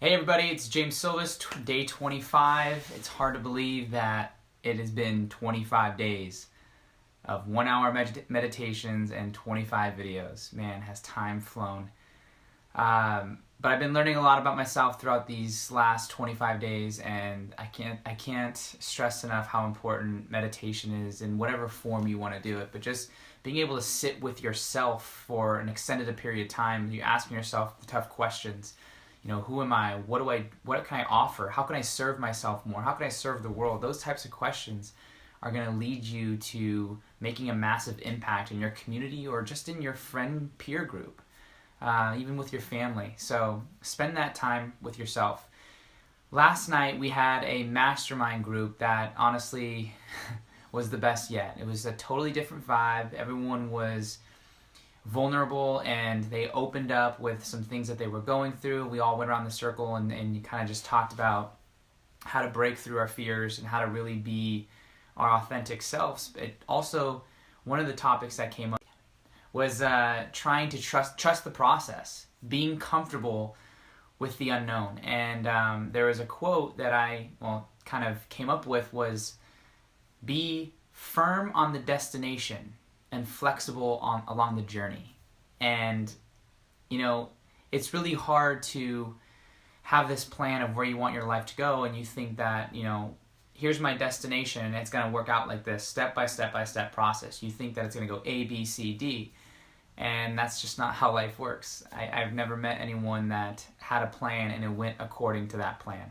Hey everybody, it's James Silvas, day 25. It's hard to believe that it has been 25 days of 1 hour meditations and 25 videos. Man, has time flown. But I've been learning a lot about myself throughout these last 25 days, and I can't stress enough how important meditation is in whatever form you want to do it. But just being able to sit with yourself for an extended period of time, you asking yourself the tough questions. You know, who am I? What can I offer? How can I serve myself more? How can I serve the world? Those types of questions are going to lead you to making a massive impact in your community or just in your friend peer group, even with your family. So spend that time with yourself. Last night we had a mastermind group that honestly was the best yet. It was a totally different vibe. Everyone was vulnerable and they opened up with some things that they were going through. We all went around the circle and you kind of just talked about how to break through our fears and how to really be our authentic selves. It also, one of the topics that came up was trying to trust the process, being comfortable with the unknown. And there was a quote that I kind of came up with was, be firm on the destination and flexible along the journey. And you know, it's really hard to have this plan of where you want your life to go and you think that, you know, here's my destination and it's going to work out like this, step by step process. You think that it's going to go A, B, C, D, and that's just not how life works. I've never met anyone that had a plan and it went according to that plan.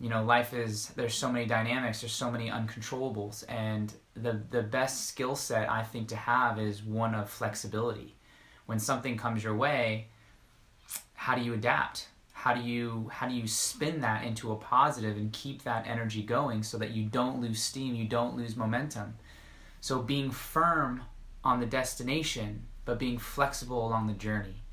You know, life is, there's so many dynamics, there's so many uncontrollables, and the best skill set I think to have is one of flexibility. When something comes your way, how do you adapt? How do you spin that into a positive and keep that energy going so that you don't lose steam, you don't lose momentum? So being firm on the destination, but being flexible along the journey.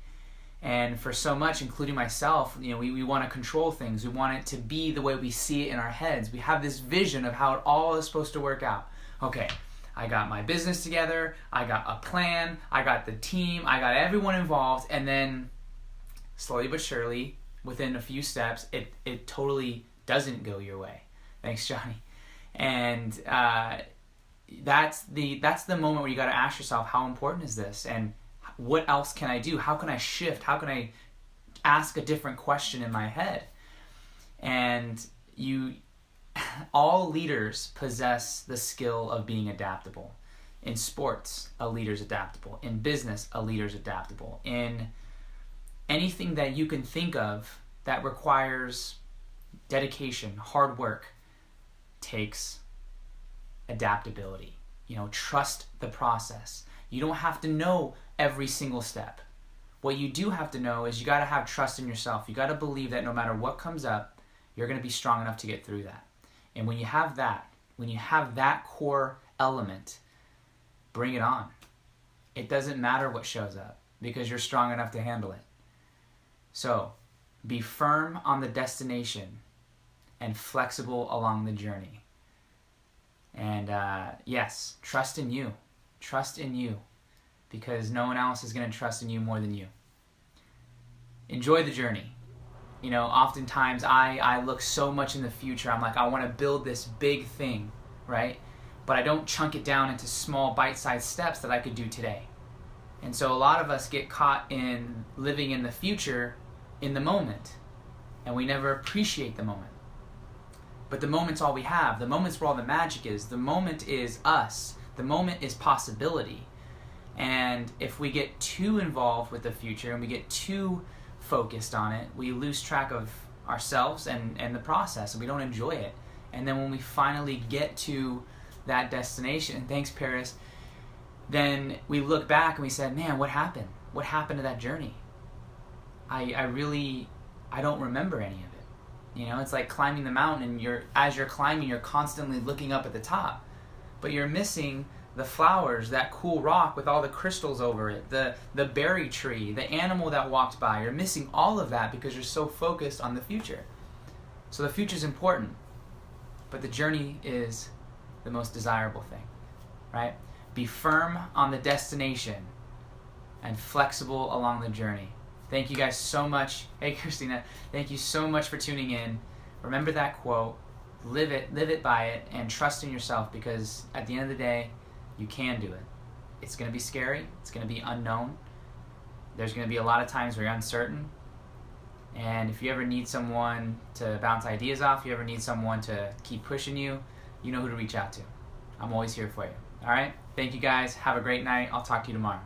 And for so much, including myself, you know, we want to control things. We want it to be the way we see it in our heads. We have this vision of how it all is supposed to work out. Okay, I got my business together, I got a plan, I got the team, I got everyone involved, and then slowly but surely, within a few steps, it totally doesn't go your way. Thanks, Johnny. And that's the moment where you got to ask yourself, how important is this? And what else can I do? How can I shift? How can I ask a different question in my head? And all leaders possess the skill of being adaptable. In sports, a leader's adaptable. In business, a leader's adaptable. In anything that you can think of that requires dedication, hard work, takes adaptability. You know, trust the process. You don't have to know every single step. What you do have to know is you got to have trust in yourself. You got to believe that no matter what comes up, you're going to be strong enough to get through that. And when you have that core element, bring it on. It doesn't matter what shows up because you're strong enough to handle it. So, be firm on the destination and flexible along the journey. And yes, trust in you. Trust in you, because no one else is going to trust in you more than you. Enjoy the journey. You know, oftentimes I look so much in the future. I'm like, I want to build this big thing, right? But I don't chunk it down into small bite-sized steps that I could do today. And so a lot of us get caught in living in the future in the moment, and we never appreciate the moment. But the moment's all we have. The moment's where all the magic is. The moment is us. The moment is possibility. And if we get too involved with the future and we get too focused on it, we lose track of ourselves and the process, and we don't enjoy it. And then when we finally get to that destination, thanks Paris, then we look back and we said, man, what happened? What happened to that journey? I don't remember any of it. You know, it's like climbing the mountain, and as you're climbing, you're constantly looking up at the top. But you're missing the flowers, that cool rock with all the crystals over it, the berry tree, the animal that walked by. You're missing all of that because you're so focused on the future. So the future is important, but the journey is the most desirable thing, right? Be firm on the destination and flexible along the journey. Thank you guys so much. Hey, Christina, thank you so much for tuning in. Remember that quote, live it by it, and trust in yourself, because at the end of the day, you can do it. It's going to be scary. It's going to be unknown. There's going to be a lot of times where you're uncertain. And if you ever need someone to bounce ideas off, you ever need someone to keep pushing you, you know who to reach out to. I'm always here for you. All right? Thank you guys. Have a great night. I'll talk to you tomorrow.